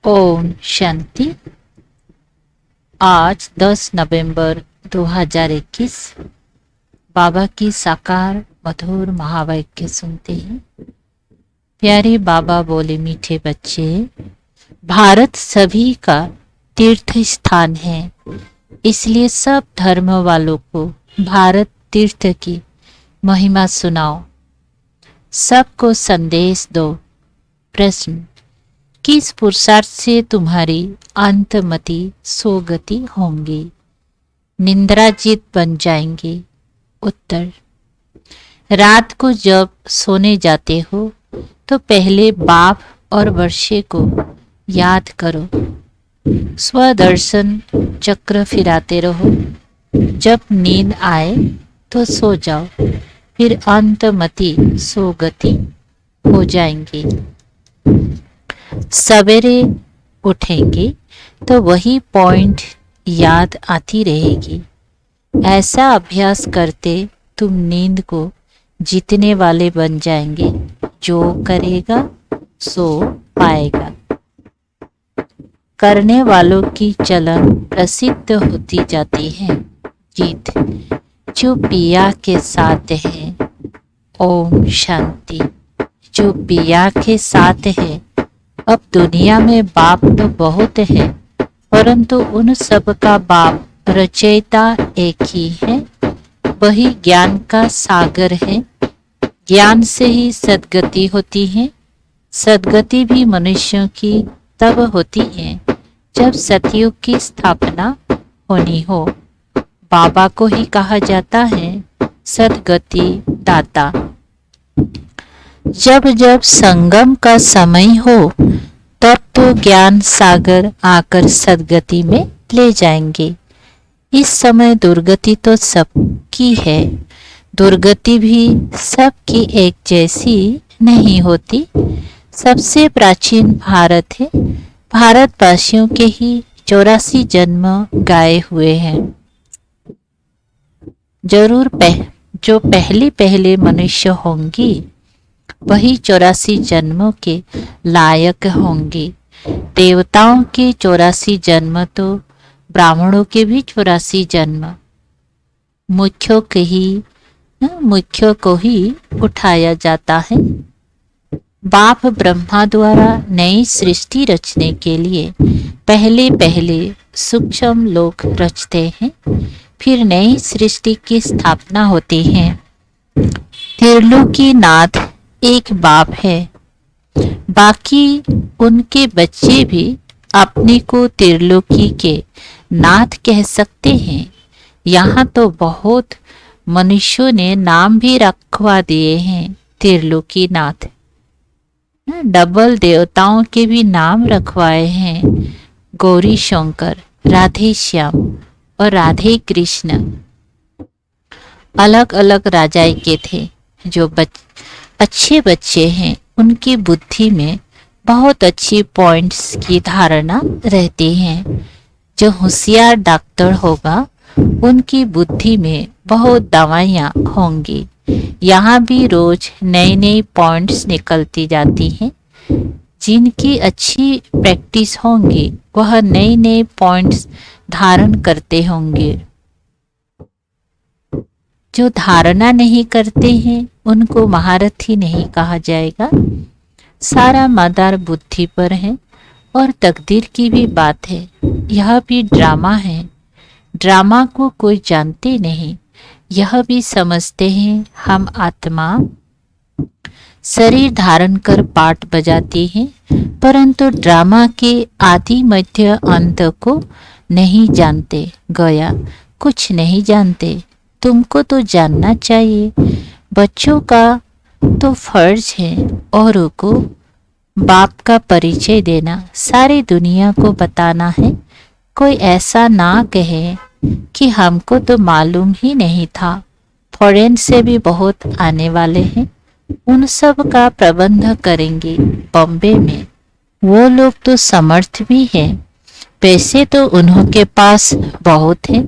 ओम शांति। आज 10 नवंबर 2021 बाबा की साकार मधुर महावाक्य सुनते हैं। प्यारे बाबा बोले, मीठे बच्चे, भारत सभी का तीर्थ स्थान है, इसलिए सब धर्म वालों को भारत तीर्थ की महिमा सुनाओ, सबको संदेश दो। प्रश्न: किस पुरुषार्थ से तुम्हारी अंतमति सोगति होंगी, निंद्राजीत बन जाएंगे? उत्तर: रात को जब सोने जाते हो तो पहले बाप और वर्षे को याद करो, स्वदर्शन चक्र फिराते रहो। जब नींद आए तो सो जाओ, फिर अंतमति सोगति हो जाएंगी। सवेरे उठेंगे तो वही पॉइंट याद आती रहेगी। ऐसा अभ्यास करते तुम नींद को जीतने वाले बन जाएंगे। जो करेगा सो पाएगा। करने वालों की चलन प्रसिद्ध होती जाती है। जीत जो पिया के साथ है। ओम शांति। जो पिया के साथ है। अब दुनिया में बाप तो बहुत है, परंतु उन सब का बाप रचयिता एक ही है, वही ज्ञान का सागर है। ज्ञान से ही सद्गति होती है। सद्गति भी मनुष्यों की तब होती है जब सतयुग की स्थापना होनी हो। बाबा को ही कहा जाता है सद्गति दाता। जब जब संगम का समय हो तब तो ज्ञान सागर आकर सद्गति में ले जाएंगे। इस समय दुर्गति तो सबकी है, दुर्गति भी सबकी एक जैसी नहीं होती। सबसे प्राचीन भारत है। भारतवासियों के ही 84 जन्म गाए हुए हैं। जरूर जो पहले मनुष्य होंगी वही 84 जन्मों के लायक होंगे। देवताओं के 84 जन्म तो ब्राह्मणों के भी 84 जन्म। मुख्यों को ही उठाया जाता है। बाप ब्रह्मा द्वारा नई सृष्टि रचने के लिए पहले सूक्ष्म लोक रचते हैं, फिर नई सृष्टि की स्थापना होती है। त्रिलोकीनाथ एक बाप है, बाकी उनके बच्चे भी अपने को त्रिलोकी के नाथ कह सकते हैं। यहाँ तो बहुत मनुष्यों ने नाम भी रखवा दिए हैं त्रिलोकीनाथ। डबल देवताओं के भी नाम रखवाए हैं, गौरी शंकर, राधे श्याम और राधे कृष्ण। अलग अलग राजाई के थे। जो अच्छे बच्चे हैं उनकी बुद्धि में बहुत अच्छी पॉइंट्स की धारणा रहती है। जो होशियार डॉक्टर होगा उनकी बुद्धि में बहुत दवाइयाँ होंगी। यहाँ भी रोज नई पॉइंट्स निकलती जाती हैं। जिनकी अच्छी प्रैक्टिस होंगी वह नए पॉइंट्स धारण करते होंगे। जो धारणा नहीं करते हैं उनको महारथी नहीं कहा जाएगा। सारा मदार बुद्धि पर है और तकदीर की भी बात है। यह भी ड्रामा है। ड्रामा को कोई जानते नहीं। यह भी समझते हैं हम आत्मा शरीर धारण कर पाठ बजाती है, परंतु ड्रामा के आदि मध्य अंत को नहीं जानते। गया कुछ नहीं जानते। तुमको तो जानना चाहिए। बच्चों का तो फर्ज है औरों को बाप का परिचय देना, सारी दुनिया को बताना है। कोई ऐसा ना कहे कि हमको तो मालूम ही नहीं था। फॉरेन से भी बहुत आने वाले हैं, उन सब का प्रबंध करेंगे बॉम्बे में। वो लोग तो समर्थ भी हैं, पैसे तो उन्हों के पास बहुत है।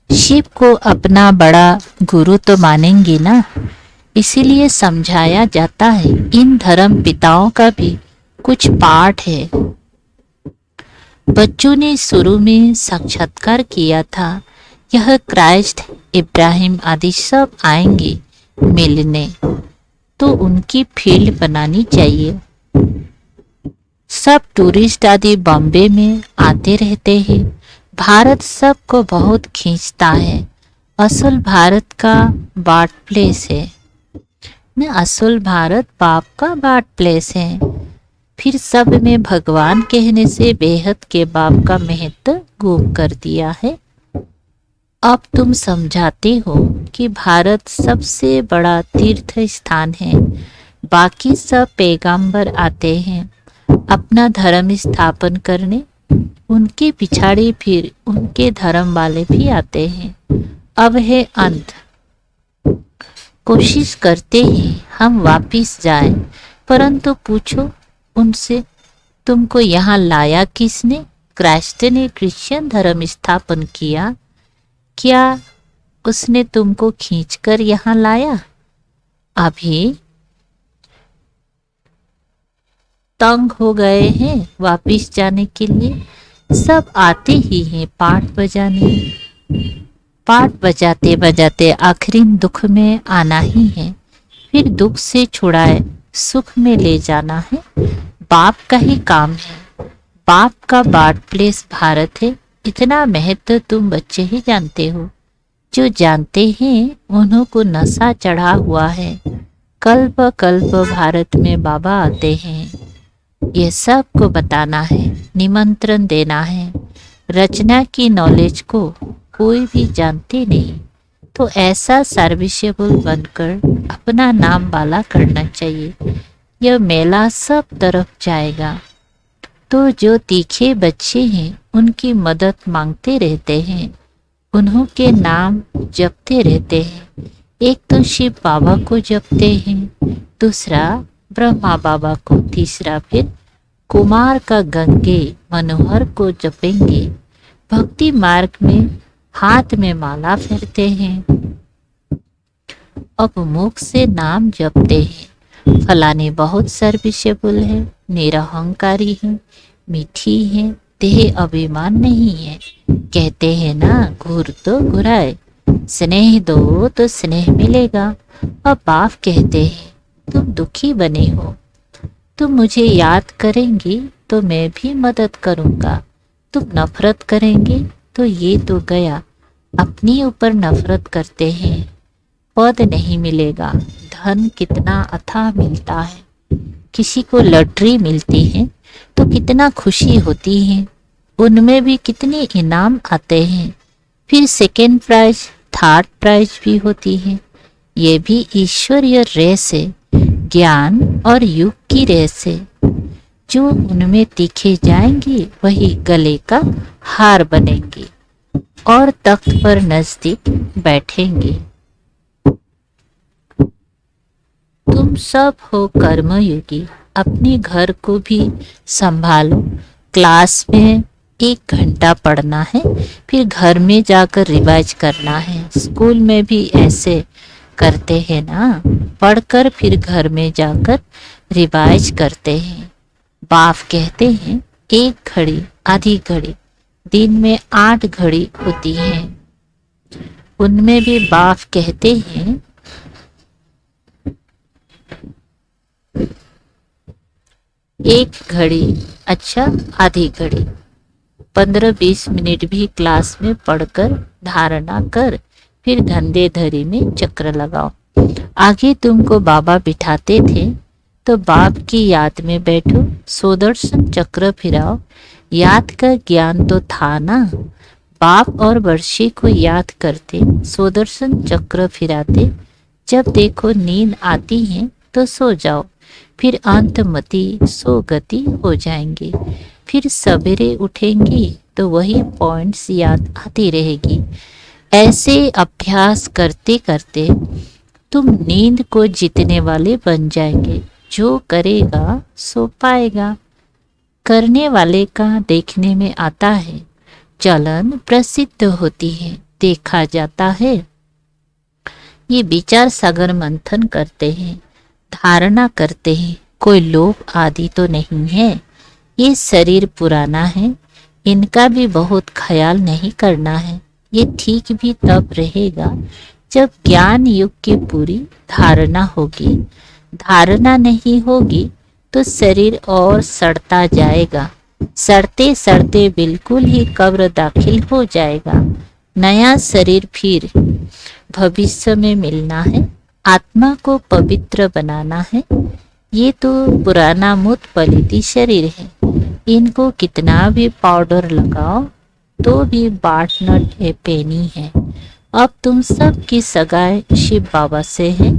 शिव को अपना बड़ा गुरु तो मानेंगे ना, इसीलिए समझाया जाता है। इन धर्म पिताओं का भी कुछ पाठ है। बच्चों ने शुरू में साक्षात्कार किया था, यह क्राइस्ट, इब्राहिम आदि सब आएंगे मिलने, तो उनकी फील्ड बनानी चाहिए। सब टूरिस्ट आदि बॉम्बे में आते रहते हैं। भारत सबको बहुत खींचता है। असल भारत का बाट प्लेस है न, असल भारत बाप का बाट प्लेस है। फिर सब में भगवान कहने से बेहद के बाप का महत्व गुम कर दिया है। अब तुम समझाते हो कि भारत सबसे बड़ा तीर्थ स्थान है, बाकी सब पैगंबर आते हैं अपना धर्म स्थापन करने, उनके पिछाड़ी फिर उनके धर्म वाले भी आते हैं। अब है अंत। कोशिश करते हैं हम वापिस जाएं, परंतु पूछो उनसे, तुमको यहाँ लाया किसने? क्राइस्ट ने क्रिश्चियन धर्म स्थापन किया, क्या उसने तुमको खींचकर यहाँ लाया? अभी तंग हो गए हैं वापिस जाने के लिए। सब आते ही हैं पाठ बजाने, पाठ बजाते बजाते आखिरी दुख में आना ही है, फिर दुख से छुड़ाए सुख में ले जाना है। बाप का ही काम है। बाप का बाट प्लेस भारत है। इतना महत्व तुम बच्चे ही जानते हो। जो जानते हैं उन्हों को नशा चढ़ा हुआ है। कल्प कल्प भारत में बाबा आते हैं, ये सब को बताना है, निमंत्रण देना है। रचना की नॉलेज को कोई भी जानते नहीं, तो ऐसा सर्विसेबल बनकर अपना नाम वाला करना चाहिए। यह मेला सब तरफ जाएगा। तो जो तीखे बच्चे हैं उनकी मदद मांगते रहते हैं, उन्हों के नाम जपते रहते हैं। एक तो शिव बाबा को जपते हैं, दूसरा ब्रह्मा बाबा को, तीसरा फिर कुमार का गंगे मनोहर को जपेंगे। भक्ति मार्ग में हाथ में माला फेरते हैं, अब मुख से नाम जपते हैं। फलाने बहुत सर्विसेबल है, निरहंकारी है, मीठी है, देह अभिमान नहीं है। कहते हैं ना, घूर तो घुराए, स्नेह दो तो स्नेह मिलेगा। अब बाप कहते हैं तुम दुखी बने हो, तुम मुझे याद करेंगी तो मैं भी मदद करूंगा। तुम नफरत करेंगे तो ये तो गया। अपनी ऊपर नफरत करते हैं, पद नहीं मिलेगा। धन कितना अथाह मिलता है। किसी को लॉटरी मिलती है तो कितना खुशी होती है, उनमें भी कितने इनाम आते हैं। फिर सेकेंड प्राइज, थर्ड प्राइज भी होती है। ये भी ईश्वरीय रेस है, ज्ञान और युग की रेस है। जो उनमें तीखे जाएंगे वही गले का हार बनेंगे और तख्त पर नजदीक बैठेंगे। तुम सब हो कर्मयोगी, अपने घर को भी संभालो। क्लास में 1 घंटा पढ़ना है, फिर घर में जाकर रिवाइज करना है। स्कूल में भी ऐसे करते हैं ना, पढ़कर फिर घर में जाकर रिवाइज करते हैं। बाप कहते हैं 1 घड़ी, आधी घड़ी, दिन में 8 घड़ी होती है। उनमें भी बाप कहते हैं 1 घड़ी, अच्छा आधी घड़ी, 15-20 मिनट भी क्लास में पढ़कर धारणा कर, फिर धंधे धरी में चक्र लगाओ। आगे तुमको बाबा बिठाते थे तो बाप की याद में बैठो, सुदर्शन चक्र फिराओ। याद का ज्ञान तो था ना, बाप और वर्षी को याद करते, सुदर्शन चक्र फिराते। जब देखो नींद आती है तो सो जाओ, फिर अंतमति सो गति हो जाएंगे। फिर सवेरे उठेंगी तो वही पॉइंट्स याद आती रहेगी। ऐसे अभ्यास करते करते तुम नींद को जीतने वाले बन जाएंगे। जो करेगा सो पाएगा। करने वाले का देखने में आता है, चलन प्रसिद्ध होती है, देखा जाता है। ये विचार सागर मंथन करते हैं, धारणा करते हैं, कोई लोभ आदि तो नहीं है। ये शरीर पुराना है, इनका भी बहुत ख्याल नहीं करना है। ये ठीक भी तब रहेगा जब ज्ञान युग की पूरी धारणा होगी। धारणा नहीं होगी तो शरीर और सड़ता जाएगा, सड़ते सड़ते बिल्कुल ही कब्र दाखिल हो जाएगा। नया शरीर फिर भविष्य में मिलना है, आत्मा को पवित्र बनाना है। ये तो पुराना मूत पलिती शरीर है, इनको कितना भी पाउडर लगाओ तो भी बाट न पेनी है। अब तुम सब की सगाई शिव बाबा से है।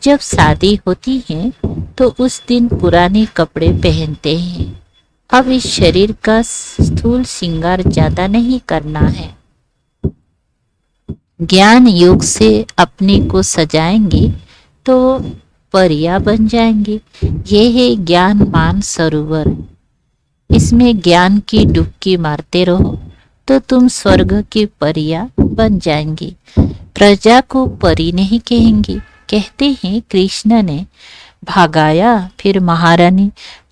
जब शादी होती है तो उस दिन पुराने कपड़े पहनते हैं। अब इस शरीर का स्थूल श्रृंगार ज्यादा नहीं करना है। ज्ञान योग से अपने को सजाएंगे तो परिया बन जाएंगे। ये है ज्ञान मान सरोवर। इसमें ज्ञान की डुबकी मारते रहो तो तुम स्वर्ग की परिया बन जाएंगी। प्रजा को परी नहीं कहेंगी। कहते हैं कृष्ण ने भागाया फिर महारानी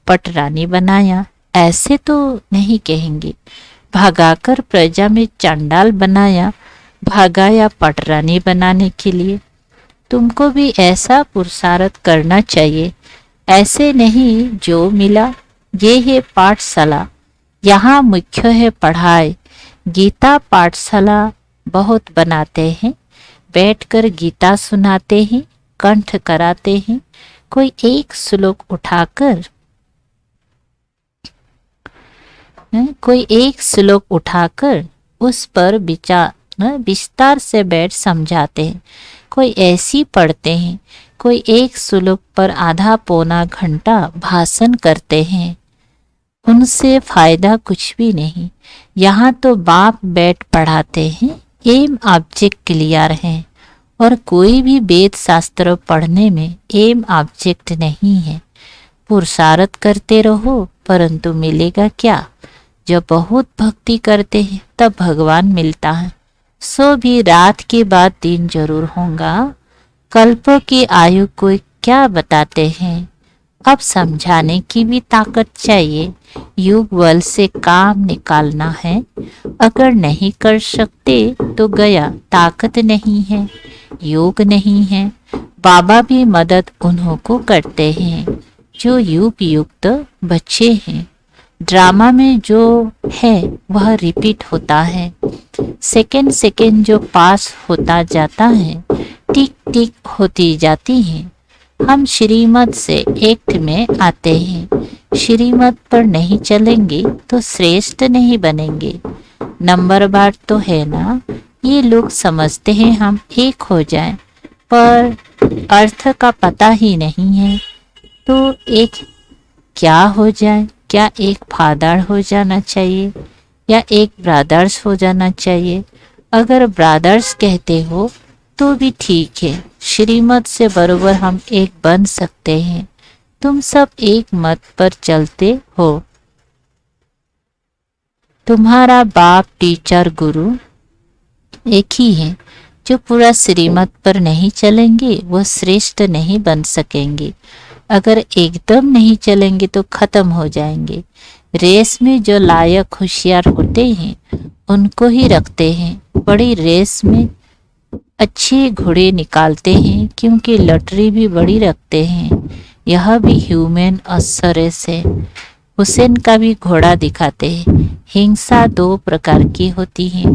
पटरानी बनाया, ऐसे तो नहीं कहेंगे। भागाकर प्रजा में चंडाल बनाया, भागाया पटरानी बनाने के लिए। तुमको भी ऐसा पुरुषार्थ करना चाहिए, ऐसे नहीं जो मिला। ये है पाठशाला, यहाँ मुख्य है पढ़ाई। गीता पाठशाला बहुत बनाते हैं, बैठकर गीता सुनाते हैं, कंठ कराते हैं। कोई एक श्लोक उठाकर उस पर विस्तार से बैठ समझाते हैं। कोई ऐसी पढ़ते हैं, कोई एक श्लोक पर आधा पौना घंटा भाषण करते हैं। उनसे फायदा कुछ भी नहीं। यहाँ तो बाप बैठ पढ़ाते हैं, एम ऑब्जेक्ट क्लियर है। और कोई भी वेद शास्त्र पढ़ने में एम ऑब्जेक्ट नहीं है। पुरुषार्थ करते रहो, परंतु मिलेगा क्या? जब बहुत भक्ति करते हैं तब भगवान मिलता है। सो भी रात के बाद दिन जरूर होगा। कल्पों की आयु को क्या बताते हैं? अब समझाने की भी ताकत चाहिए। युग बल से काम निकालना है। अगर नहीं कर सकते तो गया, ताकत नहीं है, योग नहीं है। बाबा भी मदद उन्हों को करते हैं जो युग युक्त बच्चे हैं। ड्रामा में जो है वह रिपीट होता है। सेकंड सेकंड जो पास होता जाता है, टिक टिक होती जाती है। हम श्रीमत से एक्ट में आते हैं। श्रीमत पर नहीं चलेंगे तो श्रेष्ठ नहीं बनेंगे। नंबर बार तो है ना। ये लोग समझते हैं हम एक हो जाएं, पर अर्थ का पता ही नहीं है। तो एक क्या हो जाए? क्या एक फादर हो जाना चाहिए या एक ब्रदर्स हो जाना चाहिए? अगर ब्रदर्स कहते हो तो भी ठीक है। श्रीमत से बरोबर हम एक बन सकते हैं। तुम सब एक मत पर चलते हो। तुम्हारा बाप टीचर गुरु एक ही है। जो पूरा श्रीमत पर नहीं चलेंगे वो श्रेष्ठ नहीं बन सकेंगे। अगर एकदम नहीं चलेंगे तो खत्म हो जाएंगे। रेस में जो लायक होशियार होते हैं उनको ही रखते हैं। बड़ी रेस में अच्छे घोड़े निकालते हैं, क्योंकि लॉटरी भी बड़ी रखते हैं। यह भी ह्यूमन असरेस है। हुसैन का भी घोड़ा दिखाते हैं। हिंसा दो प्रकार की होती है।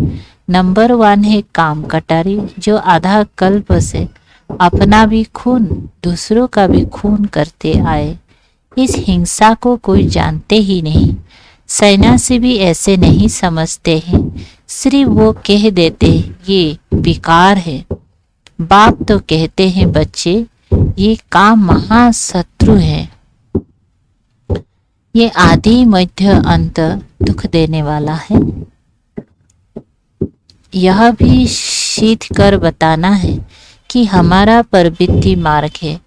नंबर 1 है काम कटारी, जो आधा कल्प से अपना भी खून दूसरों का भी खून करते आए। इस हिंसा को कोई जानते ही नहीं। सन्यासी भी ऐसे नहीं समझते हैं, सिर्फ वो कह देते ये विकार है। बाप तो कहते हैं बच्चे ये काम महाशत्रु है। ये आदि मध्य अंत दुख देने वाला है। यह भी सिद्ध कर बताना है कि हमारा प्रवृत्ति मार्ग है,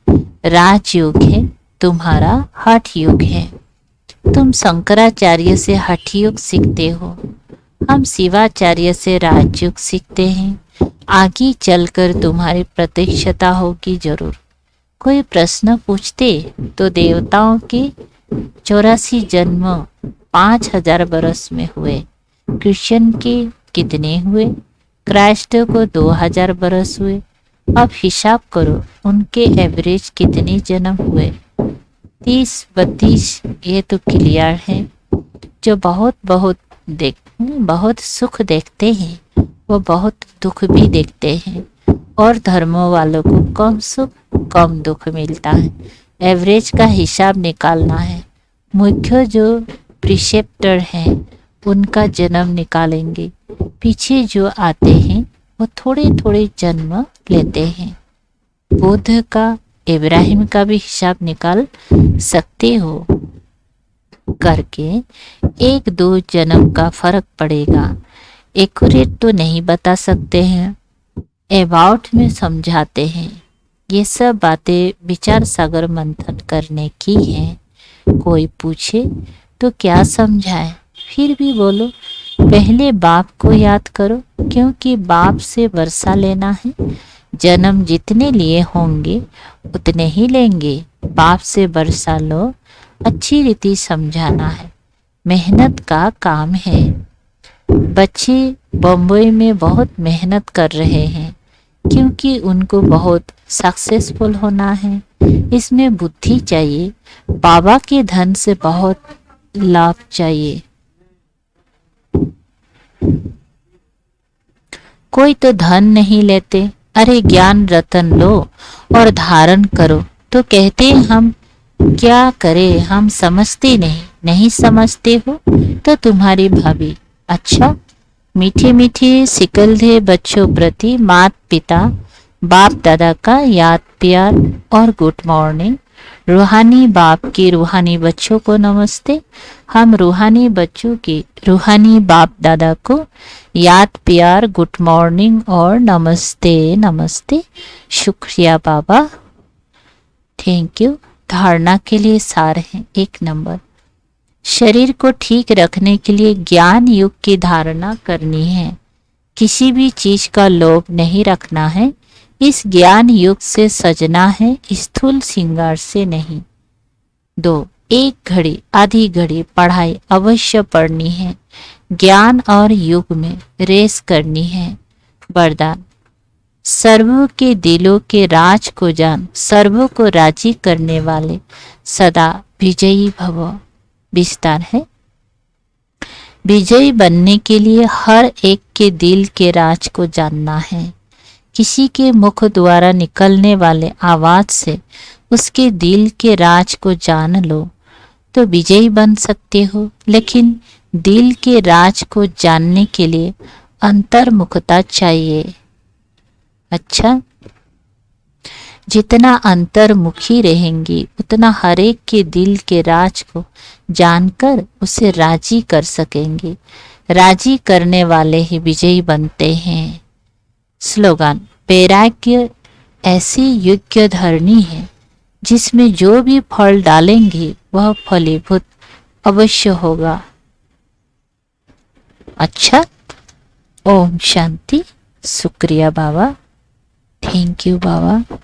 राजयोग है, तुम्हारा हठ योग है। तुम शंकराचार्य से हठ योग सीखते हो, हम शिवाचार्य से राजयोग सीखते हैं। आगे चलकर तुम्हारी प्रत्यक्षता होगी जरूर। कोई प्रश्न पूछते तो देवताओं के 84 जन्म 5000 बरस में हुए। कृष्ण के कितने हुए? क्राइस्ट को 2000 बरस हुए। अब हिसाब करो उनके एवरेज कितने जन्म हुए? 30, 32। ये तो क्लियर है। जो बहुत सुख देखते हैं वो बहुत दुख भी देखते हैं, और धर्मों वालों को कम सुख कम दुख मिलता है। एवरेज का हिसाब निकालना है। मुख्य जो प्रिसेप्टर हैं उनका जन्म निकालेंगे। पीछे जो आते हैं वो थोड़े थोड़े जन्म लेते हैं। बुद्ध का, इब्राहिम का भी हिसाब निकाल सकते हो। करके 1-2 जन्म का फर्क पड़ेगा। एक्यूरेट तो नहीं बता सकते हैं, अबाउट में समझाते हैं। ये सब बातें विचार सागर मंथन करने की हैं। कोई पूछे तो क्या समझाए? फिर भी बोलो, पहले बाप को याद करो, क्योंकि बाप से वर्षा लेना है। जन्म जितने लिए होंगे उतने ही लेंगे। बाप से वर्षा लो, अच्छी रीति समझाना है। मेहनत का काम है। बच्चे बम्बई में बहुत मेहनत कर रहे हैं क्योंकि उनको बहुत सक्सेसफुल होना है। इसमें बुद्धि चाहिए। बाबा के धन से बहुत लाभ चाहिए। कोई तो धन नहीं लेते। अरे ज्ञान रतन लो और धारण करो, तो कहते हम क्या करें, हम समझते नहीं समझते हो तो तुम्हारी भाभी। अच्छा, मीठे मीठे सिकलधे बच्चों प्रति माता पिता बाप दादा का याद प्यार और गुड मॉर्निंग। रूहानी बाप के रूहानी बच्चों को नमस्ते। हम रूहानी बच्चों के रूहानी बाप दादा को याद प्यार गुड मॉर्निंग और नमस्ते नमस्ते। शुक्रिया बाबा, थैंक यू। धारणा के लिए सार है। 1 नंबर, शरीर को ठीक रखने के लिए ज्ञान युग की धारणा करनी है। किसी भी चीज का लोभ नहीं रखना है। इस ज्ञान युग से सजना है, स्थूल श्रृंगार से नहीं। 2, 1 घड़ी आधी घड़ी पढ़ाई अवश्य पढ़नी है। ज्ञान और युग में रेस करनी है। वरदान, सर्व के दिलों के राज को जान, सर्व को राजी करने वाले सदा विजयी भव। विस्तार है। विजयी बनने के लिए हर एक के दिल के राज को जानना है। किसी के मुख द्वारा निकलने वाले आवाज से उसके दिल के राज को जान लो तो विजयी बन सकते हो। लेकिन दिल के राज को जानने के लिए अंतर्मुखता चाहिए। अच्छा, जितना अंतर्मुखी रहेंगी उतना हर एक के दिल के राज को जानकर उसे राजी कर सकेंगे। राजी करने वाले ही विजयी बनते हैं। स्लोगन, वैराग्य ऐसी योग्य धरनी है जिसमें जो भी फल डालेंगे वह फलीभूत अवश्य होगा। अच्छा, ओम शांति। शुक्रिया बाबा, थैंक यू बाबा।